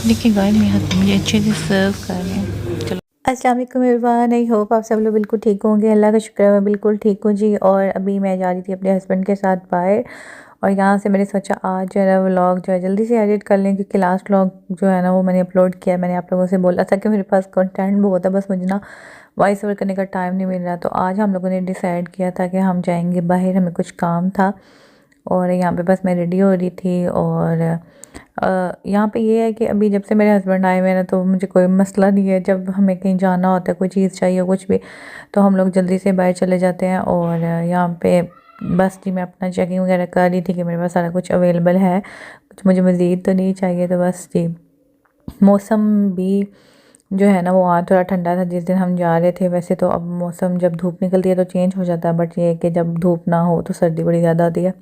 देखिए गाइस मेरे हस्बैंड मुझे अच्छे से सर्व कर रहे हैं। चलो अस्सलाम वालेकुम एवरीवन, आई होप आप सब लोग बिल्कुल ठीक होंगे। अल्लाह का शुक्र है मैं बिल्कुल ठीक हूँ जी। और अभी मैं जा रही थी अपने हस्बैंड के साथ बाहर, और यहाँ से मैंने सोचा आज जो है ना व्लॉग जो है जल्दी से एडिट कर लें, क्योंकि लास्ट व्लॉग जो है ना वो मैंने अपलोड किया। मैंने आप लोगों से बोला था कि मेरे पास कंटेंट बहुत है, बस मुझे ना वॉइस ओवर करने का टाइम नहीं मिल रहा। तो आज हम लोगों ने डिसाइड किया था कि हम जाएंगे बाहर, हमें कुछ काम था। और यहाँ पे बस मैं रेडी हो रही थी। और यहाँ पे ये है कि अभी जब से मेरे हस्बैंड आए हुए हैं ना, तो मुझे कोई मसला नहीं है। जब हमें कहीं जाना होता है, कोई चीज़ चाहिए कुछ भी, तो हम लोग जल्दी से बाहर चले जाते हैं। और यहाँ पे बस जी मैं अपना चेकिंग वगैरह कर रही थी कि मेरे पास सारा कुछ अवेलेबल है, कुछ मुझे मज़ीद तो नहीं चाहिए। तो बस जी मौसम भी जो है ना वो आज थोड़ा ठंडा था जिस दिन हम जा रहे थे। वैसे तो अब मौसम जब धूप निकलती है तो चेंज हो जाता है, बट ये है कि जब धूप ना हो तो सर्दी बड़ी ज़्यादा होती है।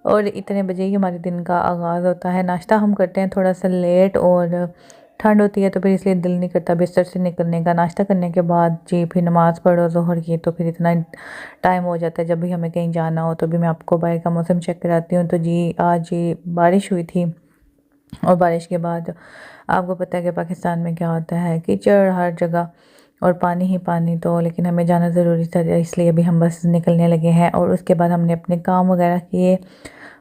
और इतने बजे ही हमारे दिन का आगाज़ होता है। नाश्ता हम करते हैं थोड़ा सा लेट, और ठंड होती है तो फिर इसलिए दिल नहीं करता बिस्तर से निकलने का। नाश्ता करने के बाद जी फिर नमाज़ पढ़ो ज़ोहर की, तो फिर इतना टाइम हो जाता है। जब भी हमें कहीं जाना हो तो भी मैं आपको बाहर का मौसम चेक कराती हूँ। तो जी आज जी बारिश हुई थी, और बारिश के बाद आपको पता है कि पाकिस्तान में क्या होता है, कीचड़ हर जगह और पानी ही पानी। तो लेकिन हमें जाना ज़रूरी था, इसलिए अभी हम बस निकलने लगे हैं। और उसके बाद हमने अपने काम वगैरह किए,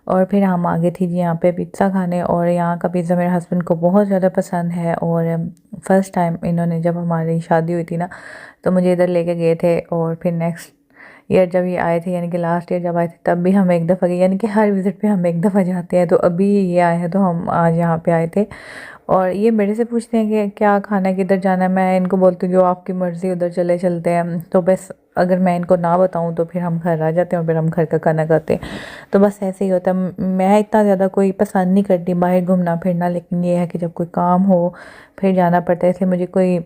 और फिर हम आ गए थी जी यहाँ पे पिज़्ज़ा खाने। और यहाँ का पिज़्ज़ा मेरे हस्बैंड को बहुत ज़्यादा पसंद है। और फ़र्स्ट टाइम इन्होंने जब हमारी शादी हुई थी ना, तो मुझे इधर लेके गए थे। और फिर नेक्स्ट ईयर जब ये आए थे, यानी कि लास्ट ईयर जब आए थे, तब भी हम एक दफ़ा गए। यानी कि हर विज़िट पे हम एक दफ़ा जाते हैं। तो अभी ये आए हैं तो हम आज यहाँ पे आए थे। और ये मेरे से पूछते हैं कि क्या खाना है, किधर जाना है। मैं इनको बोलती हूँ जो आपकी मर्ज़ी उधर चले चलते हैं। तो बस अगर मैं इनको ना बताऊँ तो फिर हम घर आ जाते हैं, और फिर हम घर का खाना खाते हैं। तो बस ऐसे ही होता है। मैं इतना ज़्यादा कोई पसंद नहीं करती बाहर घूमना फिरना, लेकिन ये है कि जब कोई काम हो फिर जाना पड़ता है। इसलिए मुझे कोई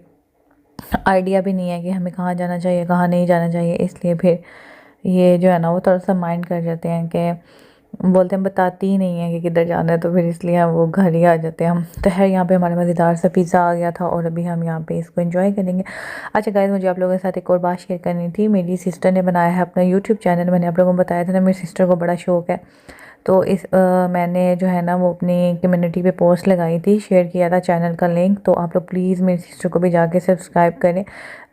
आइडिया भी नहीं है कि हमें कहाँ जाना चाहिए कहाँ नहीं जाना चाहिए। इसलिए फिर ये जो है ना वो थोड़ा सा माइंड कर जाते हैं कि बोलते हैं बताती ही नहीं है कि किधर जाना है। तो फिर इसलिए हम वो घर ही आ जाते हैं हम। तो है यहाँ पे हमारे मज़ेदार सा पिज़्ज़ा आ गया था, और अभी हम यहाँ पे इसको एंजॉय करेंगे। अच्छा गाइस, मुझे आप लोगों के साथ एक और बात शेयर करनी थी। मेरी सिस्टर ने बनाया है अपना यूट्यूब चैनल। मैंने आप लोगों को बताया था ना, मेरी सिस्टर को बड़ा शौक है। तो मैंने जो है ना वो अपनी कम्युनिटी पे पोस्ट लगाई थी, शेयर किया था चैनल का लिंक। तो आप लोग प्लीज़ मेरी सिस्टर को भी जाके सब्सक्राइब करें।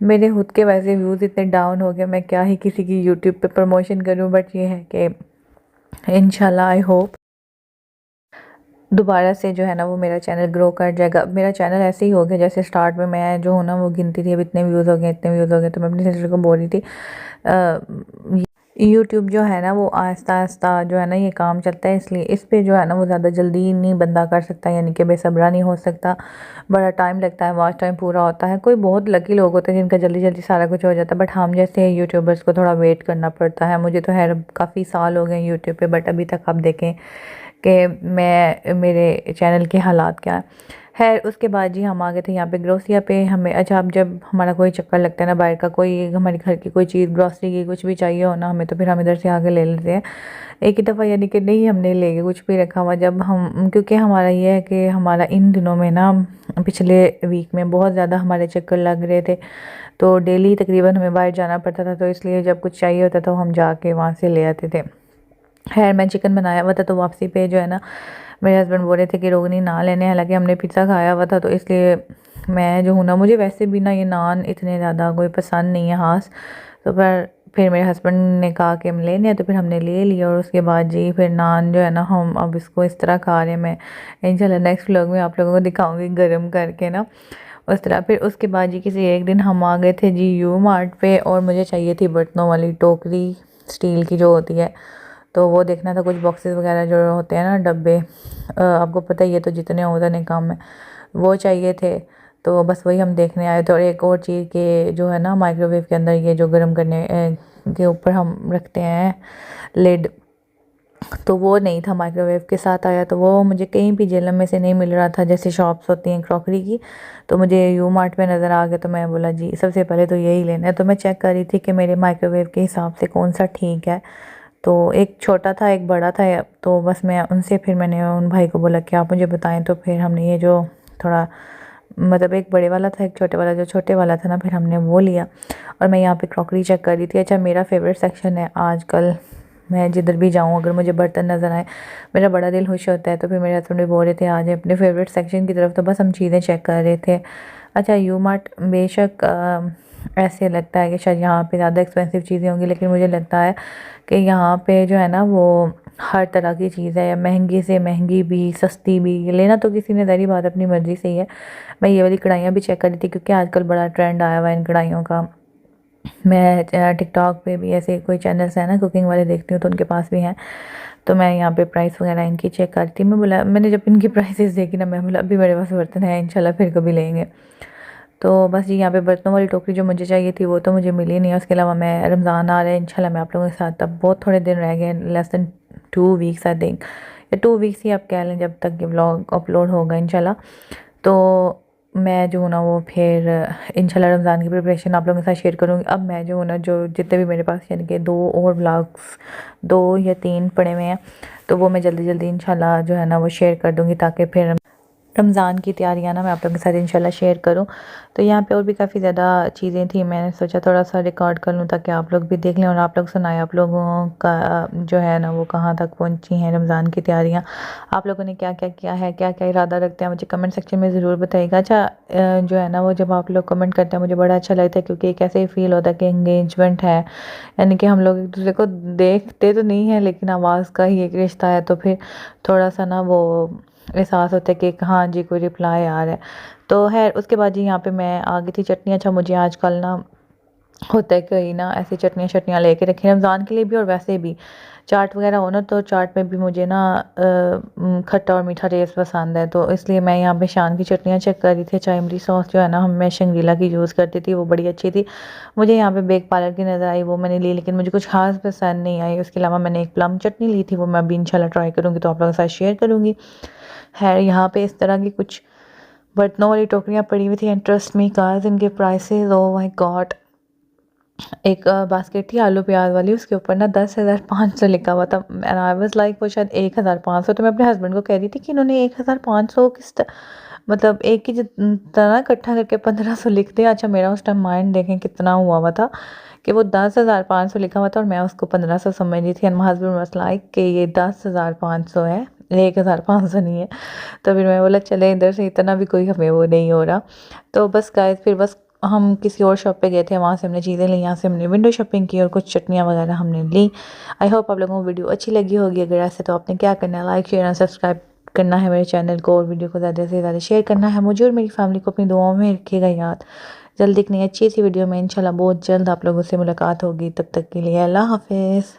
मेरे खुद के वैसे व्यूज़ इतने डाउन हो गए, मैं क्या ही किसी की यूट्यूब पे प्रमोशन करूं। बट ये है कि इंशाल्लाह आई होप दोबारा से जो है ना वो मेरा चैनल ग्रो कर जाएगा। मेरा चैनल ऐसे ही हो गया जैसे स्टार्ट में मैं जो हूँ ना वो गिनती थी, अब इतने व्यूज़ हो गए इतने व्यूज़ हो गए। तो मैं अपनी सिस्टर को बोल रही थी यूट्यूब जो है ना वो आहिस्ता आहिस्ता जो है ना ये काम चलता है, इसलिए इस पे जो है ना वो ज़्यादा जल्दी नहीं बंदा कर सकता, यानी कि बेसब्रा नहीं हो सकता। बड़ा टाइम लगता है, वॉच टाइम पूरा होता है। कोई बहुत लकी लोग होते हैं जिनका जल्दी जल्दी सारा कुछ हो जाता है, बट हम जैसे यूट्यूबर्स को थोड़ा वेट करना पड़ता है। मुझे तो है काफ़ी साल हो गए यूट्यूब पे, बट अभी तक आप देखें कि मैं मेरे चैनल के हालात क्या है। खैर उसके बाद जी हम आ गए थे यहाँ पे ग्रोसिया पे। हमें अच्छा, अब जब हमारा कोई चक्कर लगता है ना बाहर का, कोई हमारे घर की कोई चीज़ ग्रोसरी की कुछ भी चाहिए हो ना हमें, तो फिर हम इधर से आके ले लेते हैं एक ही दफ़ा। यानी कि नहीं हमने ले गए कुछ भी रखा हुआ जब हम, क्योंकि हमारा ये है कि हमारा इन दिनों में ना पिछले वीक में बहुत ज़्यादा हमारे चक्कर लग रहे थे। तो डेली तकरीबन हमें बाहर जाना पड़ता था, तो इसलिए जब कुछ चाहिए होता तो हम जाके वहाँ से ले आते थे। खैर मैं चिकन बनाया हुआ था, तो वापसी पे जो है ना मेरे हस्बैंड बोल रहे थे कि रोगनी ना लेने, हालांकि हमने पिज़्ज़ा खाया हुआ था। तो इसलिए मैं जो हूँ ना, मुझे वैसे भी ना ये नान इतने ज़्यादा कोई पसंद नहीं है ख़ास। तो फिर मेरे हस्बैंड ने कहा कि हम लेने हैं, तो फिर हमने ले लिया। और उसके बाद जी फिर नान जो है ना हम अब इसको इस तरह खा रहे हैं। मैं इंशाल्लाह नेक्स्ट व्लॉग में आप लोगों को दिखाऊंगी गर्म करके ना उस तरह। फिर उसके बाद जी किसी एक दिन हम आ गए थे जी यू मार्ट पे, और मुझे चाहिए थी बर्तनों वाली टोकरी, स्टील की जो होती है। तो वो देखना था, कुछ बॉक्सेस वगैरह जो होते हैं ना डब्बे, आपको पता ही है, तो जितने होते हैं काम में वो चाहिए थे। तो बस वही हम देखने आए थे। और एक और चीज़ के जो है ना माइक्रोवेव के अंदर ये जो गर्म करने के ऊपर हम रखते हैं लिड, तो वो नहीं था, माइक्रोवेव के साथ आया। तो वो मुझे कहीं भी जेलम में से नहीं मिल रहा था, जैसे शॉप्स होती हैं क्रॉकरी की। तो मुझे यू मार्ट में नज़र आ गया, तो मैं बोला जी सबसे पहले तो यही लेना है। तो मैं चेक कर रही थी कि मेरे माइक्रोवेव के हिसाब से कौन सा ठीक है। तो एक छोटा था एक बड़ा था, तो बस मैं उनसे फिर मैंने उन भाई को बोला कि आप मुझे बताएं। तो फिर हमने ये जो थोड़ा मतलब एक बड़े वाला था एक छोटे वाला, जो छोटे वाला था ना फिर हमने वो लिया। और मैं यहाँ पे क्रॉकरी चेक कर रही थी। अच्छा, मेरा फेवरेट सेक्शन है आजकल मैं जिधर भी जाऊँ अगर मुझे बर्तन नज़र आए मेरा बड़ा दिल खुश होता है। तो फिर मेरे हस्बैंड भी बोल रहे थे आज अपने फेवरेट सेक्शन की तरफ, तो बस हम चीज़ें चेक कर रहे थे। अच्छा यू मार्ट बेशक ऐसे लगता है कि शायद यहाँ पे ज़्यादा एक्सपेंसिव चीज़ें होंगी, लेकिन मुझे लगता है कि यहाँ पे जो है ना वो हर तरह की चीज़ है, महंगी से महंगी भी, सस्ती भी। लेना तो किसी ने ज़ाहिर बात अपनी मर्ज़ी से ही है। मैं ये वाली कढ़ाइयाँ भी चेक कर रही थी क्योंकि आजकल बड़ा ट्रेंड आया हुआ है इन कढ़ाइयों का। मैं टिकटॉक पे भी ऐसे कोई चैनल्स हैं ना कुकिंग वाले देखती हूँ, तो उनके पास भी हैं। तो मैं यहाँ पे प्राइस वगैरह इनकी चेक करती। मैं बोला मैंने जब इनकी प्राइसेस देखी ना, मैं बोला अभी मेरे पास बर्तन है, इंशाल्लाह फिर कभी लेंगे। तो बस जी यहाँ पे बर्तनों वाली टोकरी जो मुझे चाहिए थी वो तो मुझे मिली नहीं है। उसके अलावा मैं रमज़ान आ रहा है इंशाल्लाह मैं आप लोगों के साथ, अब बहुत थोड़े दिन रह गए, less than 2 weeks I think, या 2 वीक्स ही आप कह लें जब तक ये व्लॉग अपलोड होगा इंशाल्लाह। तो मैं जो हूँ ना वो फिर इंशाल्लाह रमज़ान की प्रिपरेशन आप लोगों के साथ शेयर करूँगी। अब मैं जो हूँ ना जो जितने भी मेरे पास यानी कि 2 और व्लॉग्स 2 या 3 पड़े हुए हैं, तो वो मैं जल्दी जल्दी इंशाल्लाह जो है ना वो शेयर कर दूँगी, ताकि फिर रमज़ान की तैयारियां ना मैं आप लोगों के साथ इंशाल्लाह शेयर करूं। तो यहाँ पे और भी काफ़ी ज़्यादा चीज़ें थी, मैंने सोचा थोड़ा सा रिकॉर्ड कर लूँ ताकि आप लोग भी देख लें और आप लोग सुनाएं आप लोगों का जो है ना वो कहाँ तक पहुँची हैं रमज़ान की तैयारियां, आप लोगों ने क्या क्या किया है, क्या क्या इरादा रखते हैं, मुझे कमेंट सेक्शन में ज़रूर बताइएगा। अच्छा जो है ना वो जब आप लोग कमेंट करते हैं मुझे बड़ा अच्छा लगता है, क्योंकि एक ऐसे फील होता है कि एंगेजमेंट है, यानी कि हम लोग एक दूसरे को देखते तो नहीं है लेकिन आवाज़ का ही एक रिश्ता है। तो फिर थोड़ा सा ना वो एहसास होता है कि हाँ जी कोई रिप्लाई आ रहा है। तो है उसके बाद जी यहाँ पे मैं आ गई थी चटनी। अच्छा मुझे आजकल ना होता है कहीं ना ऐसी चटनियाँ शटनियाँ लेके रखी रमज़ान के लिए भी, और वैसे भी चाट वगैरह हो ना, तो चाट में भी मुझे ना खट्टा और मीठा टेस्ट पसंद है। तो इसलिए मैं यहाँ पे शान की चटनियाँ चेक कर रही थी। अच्छा इमली सॉस जो है ना मैं शंगरीला की यूज़ करती थी, वो बड़ी अच्छी थी। मुझे यहाँ पे बेक पार्लर की नज़र आई, वो मैंने ली लेकिन मुझे कुछ खास पसंद नहीं आई। उसके अलावा मैंने एक प्लम चटनी ली थी, वो मैं अभी इंशाल्लाह ट्राई करूँगी तो आप लोगों के साथ शेयर करूँगी। है यहाँ पे इस तरह की कुछ बर्तनों वाली टोकरियाँ पड़ी हुई थी, एंड ट्रस्ट मी गाइस इनके प्राइसेस ओ माय गॉड। एक बास्केट थी आलू प्याज वाली, उसके ऊपर ना 10,500 लिखा हुआ था, एंड आई वाज लाइक वो शायद 1,500। तो मैं अपने हस्बैंड को कह रही थी कि इन्होंने 1,500 मतलब एक ही जितना इकट्ठा करके 1,500 लिख दिया। अच्छा मेरा उस टाइम माइंड देखें कितना हुआ हुआ था कि वो 10,500 लिखा हुआ था और मैं उसको 1,500 समझ रही थी, and my husband was like कि ये 10,500 है, 1,500 नहीं है। तो फिर मैं बोला चले इधर से, इतना भी कोई हमें वो नहीं हो रहा। तो बस गाइस फिर बस हम किसी और शॉप पे गए थे, वहाँ से हमने चीज़ें ली, यहाँ से हमने विंडो शॉपिंग की और कुछ चटनियाँ वगैरह हमने ली। आई होप आप लोगों को वीडियो अच्छी लगी होगी। अगर ऐसे तो आपने क्या करना है, लाइक शेयर एंड सब्सक्राइब करना है मेरे चैनल को, और वीडियो को ज़्यादा से ज़्यादा शेयर करना है। मुझे और मेरी फैमिली को अपनी दुआओं में रखिएगा याद। जल्द एक नई अच्छी सी वीडियो में इंशाल्लाह बहुत जल्द आप लोगों से मुलाकात होगी। तब तक के लिए अल्लाह हाफिज़।